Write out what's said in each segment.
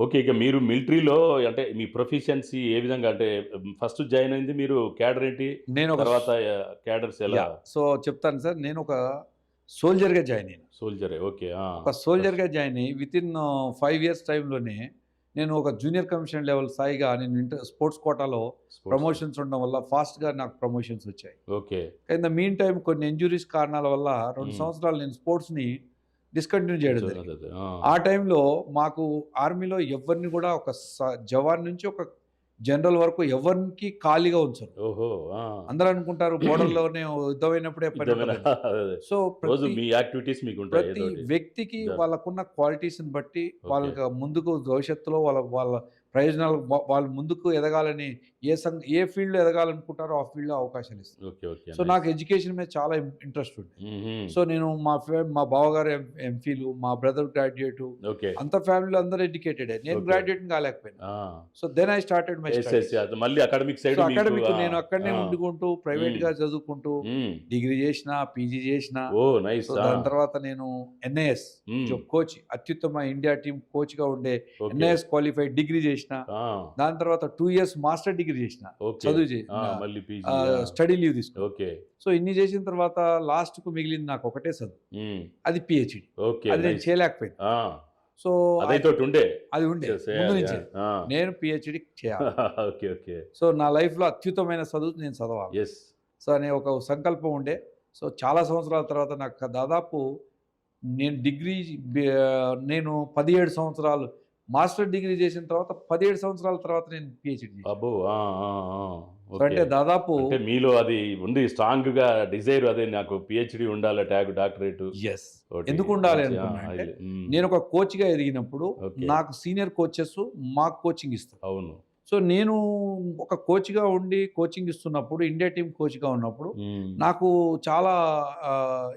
Okay. ఇక మీరు మిలిటరీలో అంటే మీ ప్రొఫిషియన్సీ ఏ విధంగా అంటే ఫస్ట్ జాయిన్ అయింది మీరు క్యాడర్ ఏంటి? నేనొక తర్వాత క్యాడర్స్ ఎలా? సో, చెప్తాను సార్. నేనొక సోల్జర్‌గా జాయిన్ అయ్యాను. సోల్జరే. ఓకే. ఆ! ఒక ఫస్ట్ సోల్జర్‌గా జాయిన్ అయ్యి వితిన్ 5 ఇయర్స్ టైమ్‌లోనే నేను ఒక జూనియర్ కమిషన్ లెవెల్ స్థాయిగా నేను స్పోర్ట్స్ కోటాలో స్పోర్ట్స్. ప్రమోషన్స్ ఉండడం వల్ల ఫాస్ట్‌గా నాకు ప్రమోషన్స్ వచ్చాయి. Okay. In the mean time కొన్ని ఇంజ్యూరీస్ కారణాల వల్ల 2 హ్మ్. సంవత్సరాలు నేను స్పోర్ట్స్‌ని డిస్కంటిన్యూ చేయడం కొంచెం జరిగింది. అదే. ఆ! ఆ టైంలో మాకు ఆర్మీలో ఎవ్వరిని కూడా ఒక జవాన్ నుంచి ఒక జనరల్ వరకు ఎవరికీ ఖాళీగా ఉంచరు. ఓహో! ఆ! అందరూ అనుకుంటారు బోర్డర్‌లోనే యుద్ధమైనప్పుడే పని నిజమేనా? ఉంటదని. అదే. సో, రోజు ప్రతి మీ యాక్టివిటీస్ మీకుంటాయి ప్రతి ఏదోటి. వ్యక్తికి జాబ్. వాళ్ళకున్న క్వాలిటీస్‌ని బట్టి ఓకే. వాళ్ళకి ముందుకు భవిష్యత్తులో వాళ్ళ వాళ్ళ ప్రయోజనాలు వాళ్ళు ముందుకు ఎదగాలని ఏ ఫీల్డ్‌లో ఎదగాలనుకుంటారో ఆ ఫీల్డ్‌లో అవకాశాలు ఇస్తారు. ఓకే. ఓకే. So, nice. నాకు ఎడ్యుకేషన్ మీద చాలా ఇంట్రెస్ట్ ఉంది. హుహు. సో, నేను మా బావగారు ఎంఫిలు, మా బ్రదర్ గ్రాడ్యుయేటు, ఓకే. అంత ఫ్యామిలీలో అందరూ ఎడ్యుకేటెడే. నేను ఓకే. గ్రాడ్యుయేట్‌ని కాలేకపోయాను. ఆ! So, then I started my yes. Yes. Studies. అది మళ్ళీ అకాడమిక్ సో, సైడ్ మీకు అకాడమిక్ ఆ! నేను అక్కడనే ఆ! ఉండుకుంటూ హ్మ్. ప్రైవేట్‌గా చదువుకుంటూ హ్మ్. డిగ్రీ చేసినా, పీజీ చేసినా. ఓహ్! So, nice. ఆ! దాని తర్వాత నేను ఎన్ఐఎస్ హ్మ్. కోచ్ అత్యుత్తమ ఇండియా టీమ్ కోచ్‌గా ఉండే ఓకే. ఎన్ఐఎస్ క్వాలిఫైడ్ డిగ్రీ చేసిన. ఆ! దాని తర్వాత 2 ఇయర్స్ మాస్టర్ డిగ్రీ చేసిన. ఓకే. చదువు చే ఆ! నా మళ్ళీ పీజీ. ఆ! స్టడీ లీవ్ తీసుకొని. ఓకే. సో, ఇన్ని చేసిన తర్వాత లాస్ట్‌కు మిగిలింది నాకు ఒకటే చదువు. హ్మ్. అది పీహెచ్‌డీ. ఓకే. అది నేను నైస్. చేయలేకపోయాను. ఆ! సో, అదైతోటుండే. అది ఉండే ముందు చేయాలి. నుంచే. ఆ! నేను పీహెచ్‌డీ చేయాలి. ఓకే. ఓకే. సో, నా లైఫ్‌లో అత్యుత్తమైన చదువు నేను చదవాలి. యెస్. సో, అనే ఒక సంకల్పం ఉండే. సో, చాలా సంవత్సరాల తర్వాత నాకు దాదాపు నేను నేను 17 సంవత్సరాలు మాస్టర్ డిగ్రీ చేసిన తర్వాత 17 సంవత్సరాల తర్వాత నేను పీహెచ్‌డీ చేశాను. అబ్బో! ఆ! ఆ! ఆ! So, okay. అంటే దాదాపు అంటే మీలో అది ఉంది స్ట్రాంగ్‌గా డిజైర్ అదే నాకు పీహెచ్‌డీ ఉండాలి డాక్టరేటు. యెస్. ఒకటి ఎందుకుండాలి మంచి ఆ! అనుకున్నా అంటే, హ్మ్. నేనొక కోచ్‌గా ఎదిగినప్పుడు ఓకే. నాకు సీనియర్ కోచెస్ మాకు కోచింగ్ ఇస్తారు. అవును. సో, నేను ఒక కోచ్‌గా ఉండి కోచింగ్ ఇస్తున్నప్పుడు, ఇండియా టీమ్ కోచ్‌గా ఉన్నప్పుడు, హ్మ్. నాకు చాలా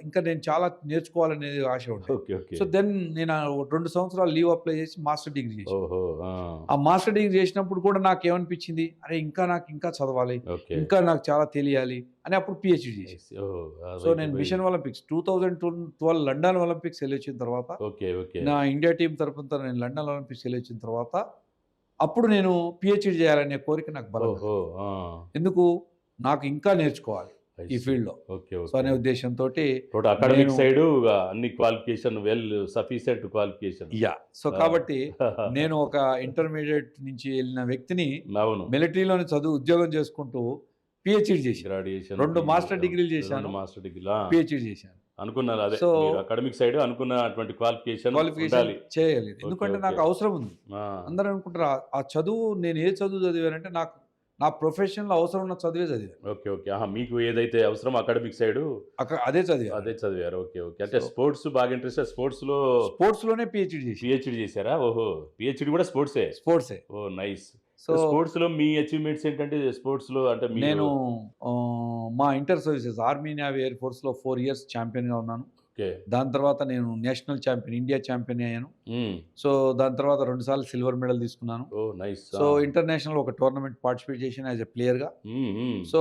ఇంకా నేను చాలా నేర్చుకోవాలనేది ఆశ ఉండే. ఓకే. ఓకే. సో, దెన్ నేను 2 సంవత్సరాలు లీవ్ అప్లై చేసి మాస్టర్ డిగ్రీ చేశాను. ఓహో! ఆ! ఆ మాస్టర్ డిగ్రీ చేసినప్పుడు కూడా నాకేమనిపించింది, అరే! నాకు ఇంకా చదవాలి, ఓకే. ఇంకా నాకు చాలా తెలియాలి అని అప్పుడు పీహెచ్‌డీ చేశాను. నైస్. ఓహ్! ఆ సో, వైపు నేను పోయి మిషన్ ఒలింపిక్స్ 2012 లండన్ ఒలింపిక్స్ ఎళ్ళొచ్చిన తర్వాత, ఓకే. ఓకే. నా ఇండియా టీమ్ తరపున నేను లండన్ ఒలింపిక్స్ ఎళ్ళొచ్చిన తర్వాత, అప్పుడు నేను పీహెచ్‌డీ చేయాలనే కోరిక నాకు బలంగా ఓహో! కలిగింది. ఆ! ఎందుకు? నాకు ఇంకా నేర్చుకోవాలి ఐ ఈ సీ. ఫీల్డ్‌లో. ఓకే. So, okay. అనే ఉద్దేశ్యంతోటి టోటల్ అకాడమిక్ నేను సైడు అన్ని క్వాలిఫికేషన్ సఫిషియంట్ క్వాలిఫికేషన్. సో, ఆ! కాబట్టి నేను ఒక ఇంటర్మీడియేట్ నుంచి ఎళ్ళిన వ్యక్తిని అవును. మిలిటరీలోనే ఉద్యోగం చేసుకుంటూ పీహెచ్‌డీ చేశాను. గ్రాడ్యుయేషన్, 2 పీజీ మాస్టర్ అవును. డిగ్రీలు 2 చేశాను. మాస్టర్ డిగ్రీలు. ఆ! పీహెచ్‌డీ చేశాను. అనుకున్నారు అదే. సో, మీరు అకాడమిక్ సైడ్ అనుకున్నటువంటి క్వాలిఫికేషన్ క్వాలిఫికేషన్ ఉండాలి. చేయాలి. ఓకే. ఎందుకంటే ఓకే. నాకు అవసరం ఉంది. ఆ! అందరూ అనుకుంటారు ఆ చదువు నేను ఏ చదువు చదివానంటే నాకు నా ప్రొఫెషన్‌లో అవసరం ఉన్న చదివే చదివాను. ఓకే. ఓకే. ఆహా! మీకు ఏదైతే అవసరమో అకాడమిక్ సైడు అదే చదివాను అదే నేను. చదివారు. ఓకే. ఓకే. అంటే సో, స్పోర్ట్స్ బాగా ఇంట్రెస్టా? స్పోర్ట్స్‌లో స్పోర్ట్స్‌లోనే పీహెచ్‌డీ చేశాను. పీహెచ్‌డీ చేసారా? ఓహో! పీహెచ్‌డీ కూడా స్పోర్ట్సే. స్పోర్ట్సే. ఓహ్! నైస్. సో, స్పోర్ట్స్‌లో మీ అచీవ్‌మెంట్స్ ఏంటంటే స్పోర్ట్స్‌లో అంటే మీరు నేను మా inter services army, navy, air ఫోర్స్‌లో 4 ఇయర్స్ ఛాంపియన్‌గా ఉన్నాను. ఓకే. దాని తర్వాత నేను నేషనల్ ఛాంపియన్, ఇండియా ఛాంపియన్ అయ్యాను. హ్మ్. సో, దాని తర్వాత 2 సార్లు సిల్వర్ మెడల్ తీసుకున్నాను. ఓహ్! నైస్. సో, ఆ! ఇంటర్నేషనల్ ఒక టోర్నమెంట్ పార్టిసిపేట్ చేశాను యాస్ ఎ ప్లేయర్‌గా. హ్మ్. హ్మ్. సో,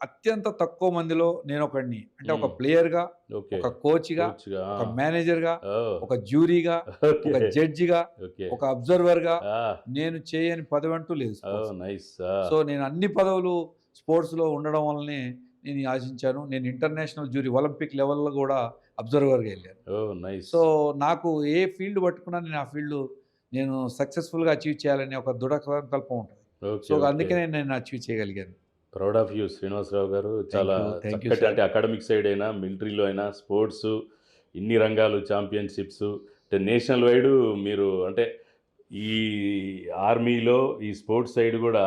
అత్యంత తక్కువ మందిలో నేనొకడిని. అంటే ఒక హ్మ్. ప్లేయర్‌గా, ఓకే. ఒక కోచ్‌గా, కోచ్‌గా. ఒక మేనేజర్‌గా, ఓహ్! ఒక జ్యూరీగా, ఓకే. ఒక జడ్జిగా, ఓకే. ఒక అబ్జర్వర్‌గా ఆ! నేను చేయని పదవంటూ లేదు ఓహ్! స్పోర్ట్స్‌లో. నైస్. ఆ! సో, నేను అన్ని పదవులు స్పోర్ట్స్‌లో ఉండడం వల్లనే నేను ఆశించాను. నేను ఇంటర్నేషనల్ జ్యూరీ ఒలింపిక్ లెవెల్‌లో గూడా అబ్జర్వర్‌గా ఎళ్ళాను. ఓహ్! నైస్. సో, నాకు ఏ ఫీల్డ్ పట్టుకున్నా నేను ఆ ఫీల్డ్ నేను సక్సెస్‌ఫుల్‌గా అచీవ్ చేయాలనే ఒక దృఢ సంకల్పం ఉంటది. So, okay. ఓకే. అందుకనే నేను అచీవ్ చేయగలిగాను. ప్రౌడ్ ఆఫ్ యూ శ్రీనివాసరావు గారు. చాలా థాంక్ యూ చక్కటి సార్. అంటే అకాడమిక్ సైడ్ అయినా, మిలిటరీలో అయినా, స్పోర్ట్సు, ఇన్ని రంగాలు ఛాంపియన్‌షిప్సు, అంటే నేషనల్ వైడు మీరు అంటే ఈ ఆర్మీలో ఈ స్పోర్ట్స్ సైడ్ గూడా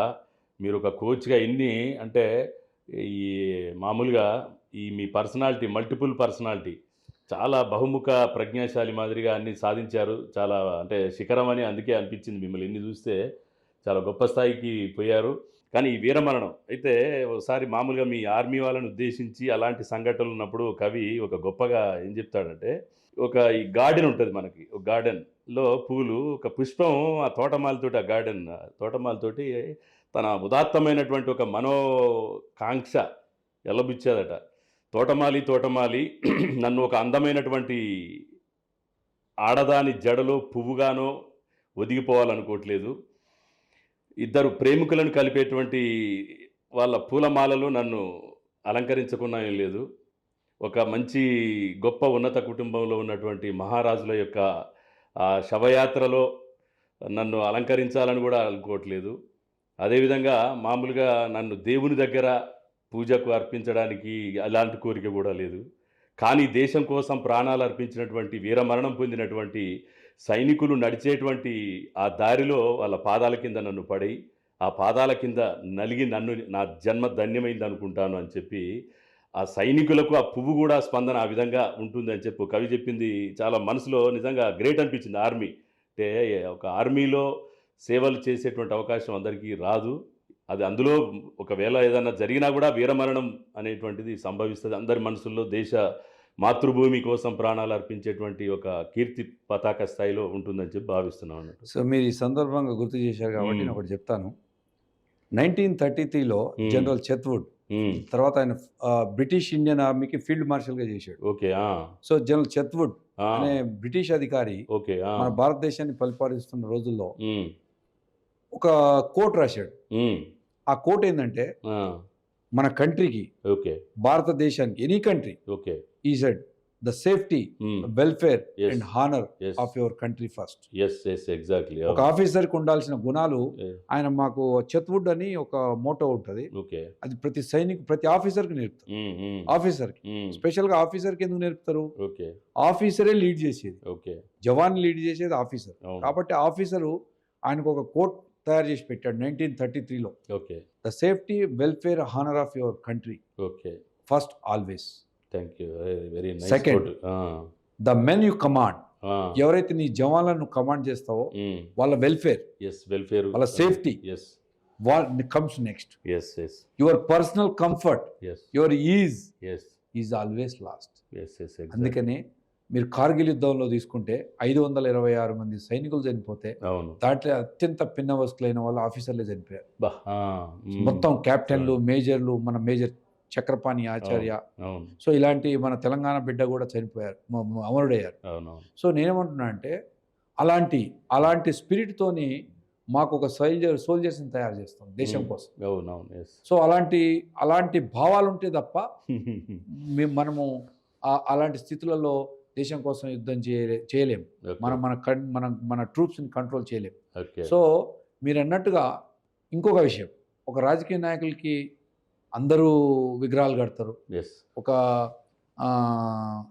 మీరొక కోచ్‌గా ఇన్ని అంటే ఈ మామూలుగా ఈ మీ పర్సనాలిటీ మల్టిపుల్ పర్సనాలిటీ చాలా బహుముఖ ప్రజ్ఞాశాలి మాదిరిగా అన్నీ సాధించారు. చాలా అంటే శిఖరం అని అందుకే అనిపించింది మిమ్మల్ని ఇన్ని చూస్తే. చాలా గొప్ప స్థాయికి పోయారు. కానీ ఈ వీరమరణం అయితే ఒకసారి మామూలుగా మీ ఆర్మీ వాళ్ళని ఉద్దేశించి అలాంటి సంఘటనలున్నప్పుడు కవి ఒక గొప్పగా ఏం చెప్తాడంటే, ఈ గార్డెన్ ఉంటది మనకి. ఒక గార్డెన్‌లో పూలు ఒక పుష్పం ఆ తోటమాలితోటి ఆ గార్డెన్ తోటమాలితోటి తన ఉదాత్తమైనటువంటి ఒక మనోకాంక్ష ఎల్లబుచ్చేదట. తోటమాలి తోటమాలి నన్ను ఒక అందమైనటువంటి ఆడదాని జడలో పువ్వుగానో, ఒదిగిపోవాలనుకోవట్లేదు. ఇద్దరు ప్రేమికులను కలిపేటువంటి వాళ్ళ పూలమాలలు నన్ను అలంకరించకున్నా ఏం లేదు. ఒక మంచి గొప్ప ఉన్నత కుటుంబంలో ఉన్నటువంటి మహారాజుల యొక్క శవయాత్రలో నన్ను అలంకరించాలని గూడా అనుకోవట్లేదు. అదేవిధంగా మామూలుగా నన్ను దేవుని దగ్గర పూజకు అర్పించడానికి అలాంటి కోరిక గూడా లేదు. కానీ దేశం కోసం ప్రాణాలు అర్పించినటువంటి వీరమరణం పొందినటువంటి సైనికులు నడిచేటువంటి ఆ దారిలో వాళ్ళ పాదాల కింద నన్ను పడి, ఆ పాదాల కింద నలిగి నా జన్మ ధన్యమైందనుకుంటాను అని చెప్పి, ఆ సైనికులకు ఆ పువ్వు గూడా స్పందన ఆ విధంగా ఉంటుందని చెప్పి కవి చెప్పింది చాలా మనసులో నిజంగా గ్రేట్ అనిపించింది. ఆర్మీ అంటే ఒక ఆర్మీలో సేవలు చేసేటువంటి అవకాశం అందరికీ రాదు. అది అందులో ఒకవేళ ఏదన్నా జరిగినా గూడా వీరమరణం అనేటువంటిది సంభవిస్తది. అందరి మనసుల్లో దేశ మాతృభూమి కోసం ప్రాణాలు అర్పించేటువంటి ఒక కీర్తి పతాక స్థాయిలో ఉంటుందని చెప్పి భావిస్తున్నాం అన్నట్టు. సో మీరు ఈ సందర్భంగా గుర్తు చేశారు కాబట్టి నేను ఒకటి చెప్తాను. 1933లో జనరల్ చెత్వుడ్ తర్వాత ఆయన బ్రిటిష్ ఇండియన్ ఆర్మీకి ఫీల్డ్ మార్షల్గా చేశాడు. ఓకే. సో జనరల్ చెత్వుడ్ అనే బ్రిటిష్ అధికారి ఓకే. మన భారతదేశాన్ని పరిపాలిస్తున్న రోజుల్లో ఒక కోట్ రాశాడు. ఆ కోట్ ఏంటంటే మన కంట్రీకి, ఓకే, భారతదేశానికి, ఎనీ కంట్రీ, ఓకే, ఈ said the safety, welfare and honour of your country first. Exactly. ఒక ఆఫీసర్కి ఉండాల్సిన గుణాలు ఆయన మాకు చెత్వుడ్ అని ఒక మోటో ఉంటుంది. అది ప్రతి ఆఫీసర్కి నేర్పుతారు. ఆఫీసర్కి స్పెషల్గా ఆఫీసర్కి ఎందుకు నేర్పుతారు? ఆఫీసరే లీడ్ చేసేది, జవాన్ లీడ్ చేసేది ఆఫీసర్. కాబట్టి ఆఫీసరు ఆయనకు ఒక కోట్ తయారు చేసి పెట్టాడు 1933లో. The safety, welfare, honour of your country first always. Very nice. Second, the men you command, ఎవరైతే నీ జవాన్లను కమాండ్ చేస్తావో వాళ్ళ వెల్ఫేర్, వాళ్ళ safety comes next. Your personal comfort, your is always last. అందుకనే మీరు కార్గిల్ యుద్ధంలో తీసుకుంటే 526 మంది సైనికులు చనిపోతే దాంట్లో అత్యంత పిన్న వస్తులైన వాళ్ళు ఆఫీసర్లే చనిపోయారు. మొత్తం క్యాప్టెన్లు, మేజర్లు, మన మేజర్ చక్రపాణి ఆచార్య, సో ఇలాంటి మన తెలంగాణ బిడ్డ కూడా చనిపోయారు, అమరుడయ్యారు. సో నేనేమంటున్నా అంటే అలాంటి స్పిరిట్తోని మాకు ఒక సోల్జర్స్ని తయారు చేస్తాం దేశం కోసం. సో అలాంటి భావాలు ఉంటే తప్ప మనము అలాంటి స్థితులలో దేశం కోసం యుద్ధం చేయలేము. మన ట్రూప్స్ని కంట్రోల్ చేయలేము. సో మీరు అన్నట్టుగా ఇంకొక విషయం, ఒక రాజకీయ నాయకులకి అందరూ విగ్రహాలు కడతారు.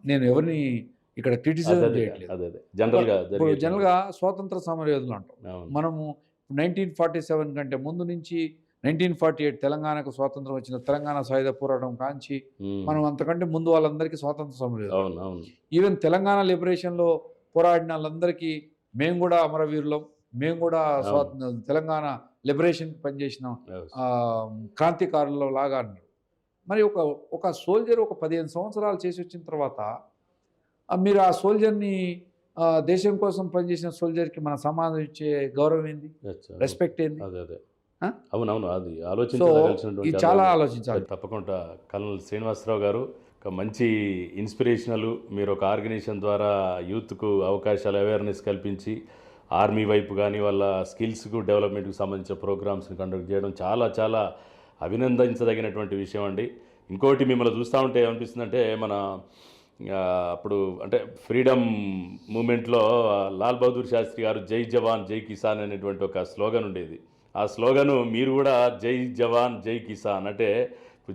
నేను ఎవరిని ఇక్కడ క్రిటిసిజం చేయట్లేదు. జనరల్గా స్వాతంత్ర సమరయోధులు అంటాం మనము. 1947 కంటే ముందు నుంచి 1948 తెలంగాణకు స్వాతంత్రం వచ్చిన తెలంగాణ సాయుధ పోరాటం కాంచి మనం అంతకంటే ముందు వాళ్ళందరికీ స్వాతంత్ర సమరయోధులు. ఈవెన్ తెలంగాణ లిబరేషన్లో పోరాడిన వాళ్ళందరికీ మేము కూడా అమరవీరులం, మేము కూడా తెలంగాణ లిబరేషన్కి పనిచేసిన క్రాంతికారుల లాగా అన్నారు. మరి ఒక సోల్జర్ ఒక 15 సంవత్సరాలు చేసి వచ్చిన తర్వాత మీరు ఆ సోల్జర్ని, దేశం కోసం పనిచేసిన సోల్జర్కి మన సమాజం ఇచ్చే గౌరవం ఏంది, రెస్పెక్ట్ ఏంది? అవునవును, అది ఆలోచించాల్సినటువంటి చాలా ఆలోచించాలి. తప్పకుండా కల్నల్ శ్రీనివాసరావు గారు ఒక మంచి ఇన్స్పిరేషనల్. మీరు ఒక ఆర్గనైజేషన్ ద్వారా యూత్కు అవకాశాలు, అవేర్నెస్ కల్పించి ఆర్మీ వైపు కానీ వాళ్ళ స్కిల్స్కు డెవలప్మెంట్కి సంబంధించిన ప్రోగ్రామ్స్ని కండక్ట్ చేయడం చాలా చాలా అభినందించదగినటువంటి విషయం అండి. ఇంకోటి మిమ్మల్ని చూస్తూ ఉంటే ఏమనిపిస్తుందంటే, మన అప్పుడు అంటే ఫ్రీడమ్ మూమెంట్లో లాల్ బహదూర్ శాస్త్రి గారు జై జవాన్ జై కిసాన్ అనేటువంటి ఒక స్లోగన్ ఉండేది. ఆ స్లోగను మీరు కూడా జై జవాన్ జై కిసాన్ అంటే,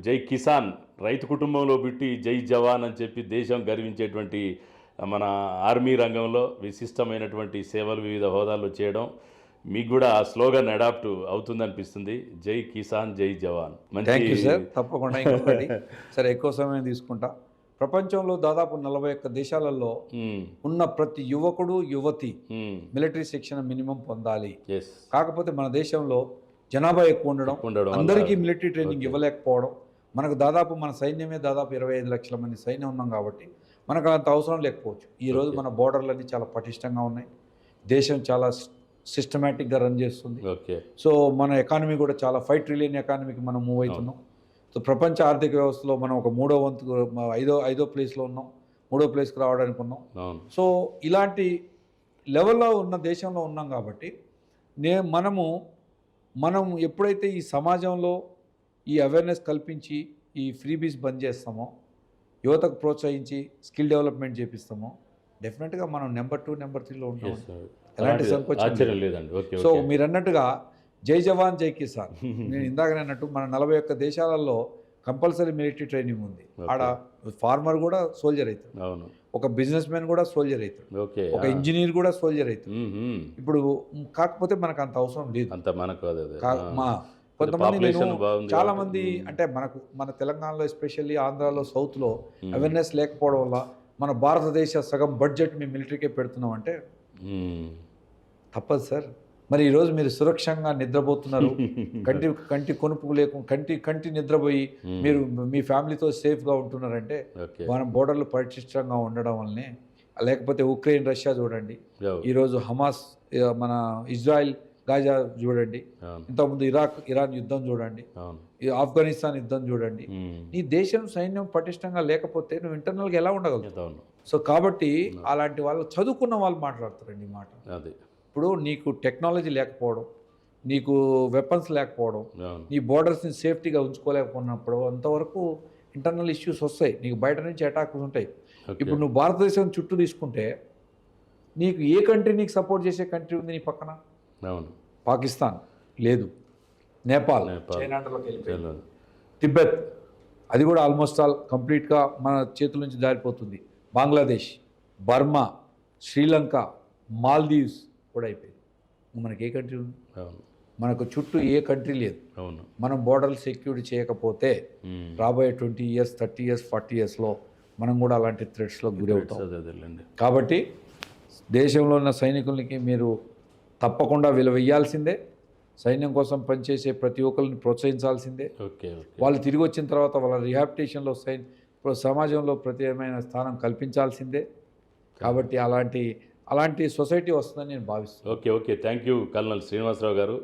జై కిసాన్ రైతు కుటుంబంలో పెట్టి జై జవాన్ అని చెప్పి దేశం గర్వించేటువంటి మన ఆర్మీ రంగంలో విశిష్టమైనటువంటి సేవలు వివిధ హోదాల్లో చేయడం మీకు కూడా ఆ స్లోగన్ అడాప్ట్ అవుతుందనిపిస్తుంది. జై కిసాన్ జై జవాన్. Thank you sir. తప్పకుండా ఇంకొకటి సరే, ఎక్కువ సమయం తీసుకుంటా. ప్రపంచంలో దాదాపు 41 దేశాలలో ఉన్న ప్రతి యువకుడు యువతి మిలిటరీ శిక్షణ మినిమం పొందాలి. కాకపోతే మన దేశంలో జనాభా ఎక్కువ ఉండడం, అందరికీ మిలిటరీ ట్రైనింగ్ ఇవ్వలేకపోవడం, మనకు దాదాపు మన సైన్యమే దాదాపు 25 లక్షల మంది సైన్యం ఉన్నాం కాబట్టి మనకు అంత అవసరం లేకపోవచ్చు. ఈరోజు మన బోర్డర్లన్నీ చాలా పటిష్టంగా ఉన్నాయి, దేశం చాలా సిస్టమేటిక్గా రన్ చేస్తుంది. సో మన ఎకానమీ కూడా చాలా 5 ట్రిలియన్ ఎకానమీకి మనం మూవ్ అవుతున్నాం. సో ప్రపంచ ఆర్థిక వ్యవస్థలో మనం ఒక 3వ వంతు ఐదో ప్లేస్లో ఉన్నాం, 3వ ప్లేస్కి రావడానికి ఉన్నాం. సో లెవెల్లో ఉన్న దేశంలో ఉన్నాం కాబట్టి మనం ఎప్పుడైతే ఈ సమాజంలో ఈ అవేర్నెస్ కల్పించి ఈ ఫ్రీబీస్ బంద్ చేస్తామో, యువతకు ప్రోత్సహించి స్కిల్ డెవలప్మెంట్ చేపిస్తామో, డెఫినెట్గా మనం నెంబర్ 2 నెంబర్ 3లో ఉంటాం. ఎలాంటి సంకోచం ఆశ్చర్యం లేదండి. ఓకే. సో మీరు అన్నట్టుగా జై జవాన్ జై కిసాన్, నేను ఇందాకనే అన్నట్టు మన 41 దేశాలలో కంపల్సరీ మిలిటరీ ట్రైనింగ్ ఉంది. ఆడ ఫార్మర్ కూడా సోల్జర్ అవుతాడు, అవును, ఒక బిజినెస్ మ్యాన్ కూడా సోల్జర్ అవుతాడు, ఓకే, ఒక ఇంజనీర్ కూడా సోల్జర్ అవుతాడు. ఇప్పుడు కాకపోతే మనకు అంత అవసరం లేదు. అంత మనకు అదే మా కొంతమంది population నేను బాగుంది చాలా కాబట్టి. మంది అంటే మన తెలంగాణలో ఎస్పెషల్లీ ఆంధ్రాలో సౌత్లో అవేర్నెస్ లేకపోవడం వల్ల మన భారతదేశ సగం బడ్జెట్ మేము మిలిటరీకే పెడుతున్నాం అంటే తప్పదు సార్. మరి ఈరోజు మీరు సురక్షంగా నిద్రపోతున్నారు, కంటి కొనుపు లేకుండా కంటి నిద్రపోయి మీరు మీ ఫ్యామిలీతో సేఫ్గా ఉంటున్నారంటే ఓకే. మన బోర్డర్లు పటిష్టంగా ఉండడం వల్లనే. లేకపోతే ఉక్రెయిన్ రష్యా చూడండి, అవును, ఈరోజు హమాస్, మన ఇజ్రాయెల్ గాజా చూడండి, అవును, ఇంతకుముందు ఇరాన్ యుద్ధం చూడండి, అవును, ఈ ఆఫ్ఘనిస్తాన్ యుద్ధం చూడండి. నీ దేశం సైన్యం పటిష్టంగా లేకపోతే నువ్వు ఇంటర్నల్గా ఎలా ఉండగలుగుతావు? అవును, సో కాబట్టి అలాంటి వాళ్ళు చదువుకున్న వాళ్ళు మాట్లాడతారండి ఈ మాట. అది ఇప్పుడు నీకు టెక్నాలజీ లేకపోవడం, నీకు వెపన్స్ లేకపోవడం, అవును, నీ బోర్డర్స్ని సేఫ్టీగా ఉంచుకోలేకపోయినప్పుడు అంతవరకు ఇంటర్నల్ ఇష్యూస్ వస్తాయి, నీకు బయట నుంచి అటాక్స్ ఉంటాయి. ఓకే. ఇప్పుడు నువ్వు భారతదేశం చుట్టూ తీసుకుంటే నీకు ఏ కంట్రీ నీకు సపోర్ట్ చేసే కంట్రీ ఉంది నీ పక్కన? అవును, పాకిస్తాన్ లేదు, నేపాల్ నేపాల్. చైనాలోకి వెళ్ళిపోయింది, తెలియదు. తిబ్బెత్ అది కూడా ఆల్మోస్ట్ ఆల్ కంప్లీట్గా మన చేతుల నుంచి దారిపోతుంది, బంగ్లాదేశ్, బర్మా, శ్రీలంక, మాల్దీవ్స్ కూడా అయిపోయింది. మనకి ఏ కంట్రీ ఉంది? అవును, మనకు చుట్టూ ఏ కంట్రీ లేదు. అవును, మనం బోర్డర్లు సెక్యూరిటీ చేయకపోతే రాబోయే 20 years 30 years 40 yearsలో మనం కూడా అలాంటి థ్రెట్స్లో గురవుతాం. అదేలేండి. కాబట్టి దేశంలో ఉన్న సైనికులకి మీరు తప్పకుండా విలువ ఇవ్వాల్సిందే, సైన్యం కోసం పనిచేసే ప్రతి ఒక్కరిని ప్రోత్సహించాల్సిందే. ఓకే. వాళ్ళు తిరిగి వచ్చిన తర్వాత వాళ్ళ రిహాబిటేషన్లో సమాజంలో ప్రత్యేకమైన స్థానం కల్పించాల్సిందే. కాబట్టి అలాంటి సొసైటీ వస్తుందని నేను భావిస్తున్నాను. Okay. Okay. Thank you colonel Srinivasa Rao గారు.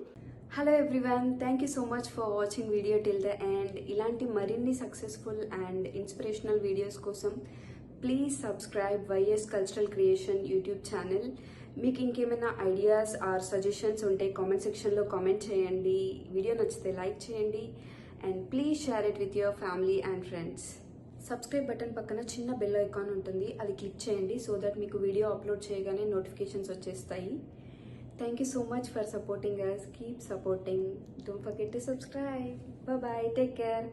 Hello everyone, thank you so much for watching video till the end. ఇలాంటి మరిన్ని సక్సెస్ఫుల్ అండ్ ఇన్స్పిరేషనల్ వీడియోస్ కోసం please subscribe YS cultural creation YouTube channel. మీకు ఇంకేమైనా ఐడియాస్ ఆర్ సజెషన్స్ ఉంటే comment సెక్షన్లో comment చేయండి. Video నచ్చితే లైక్ చేయండి and please share it with your family and friends. Subscribe button పక్కన చిన్న బెల్ ఐకాన్ ఉంటుంది, అది క్లిక్ చేయండి సో దట్ మీకు వీడియో అప్లోడ్ చేయగానే నోటిఫికేషన్స్ వచ్చేస్తాయి. Thank you so much for supporting us. Keep supporting. Don't forget to subscribe. Bye bye. Take care.